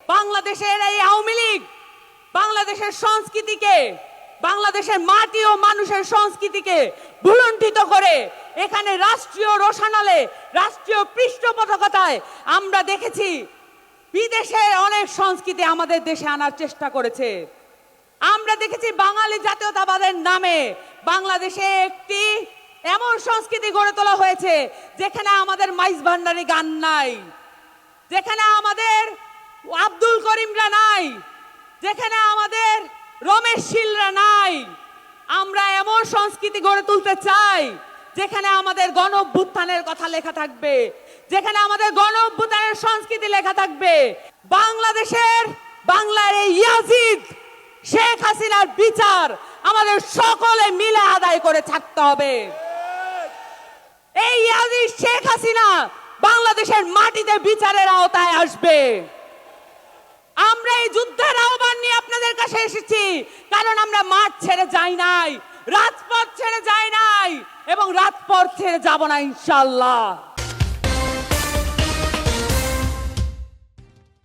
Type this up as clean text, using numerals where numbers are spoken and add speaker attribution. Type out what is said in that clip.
Speaker 1: বাংলাদেশের এই আওয়ামী লীগ বাংলাদেশের সংস্কৃতিকে, বাংলাদেশের মাটি ও মানুষের সংস্কৃতিকে ভুলুণ্ঠিত করে এখানে রাষ্ট্রীয় রোশানালে, রাষ্ট্রীয় পৃষ্ঠপোষকতায় আমরা দেখেছি বিদেশের অনেক সংস্কৃতি আমাদের দেশে আনার চেষ্টা করেছে। আমরা দেখেছি বাঙালি জাতীয়তাবাদের নামে বাংলাদেশে একটি এমন সংস্কৃতি গড়ে তোলা হয়েছে যেখানে আমাদের মাইজ ভান্ডারী গান নাই, যেখানে আমাদের আব্দুল করিমরা নাই, যেখানে আমাদের রমেশ শীলরা নাই। আমরা এমন সংস্কৃতি গড়ে তুলতে চাই যেখানে আমাদের গণ অভ্যুত্থানের কথা লেখা থাকবে, যেখানে আমাদের গণ অভ্যুত্থানের সংস্কৃতি লেখা থাকবে। বাংলার এই ইয়াজিদ শেখ হাসিনার বিচার আমাদের সকলে মিলে আদায় করে ছাড়তে হবে। এই ইয়াজিদ শেখ হাসিনা বাংলাদেশের মাটিতে বিচারের আওতায় আসবে। আমরা এই যুদ্ধের আহ্বান নিয়ে আপনাদের কাছে এসেছি, কারণ আমরা মাঠ ছেড়ে যাই নাই, রাজপথ ছেড়ে যাই নাই এবং রাজপথ ছেড়ে যাব না ইনশাআল্লাহ।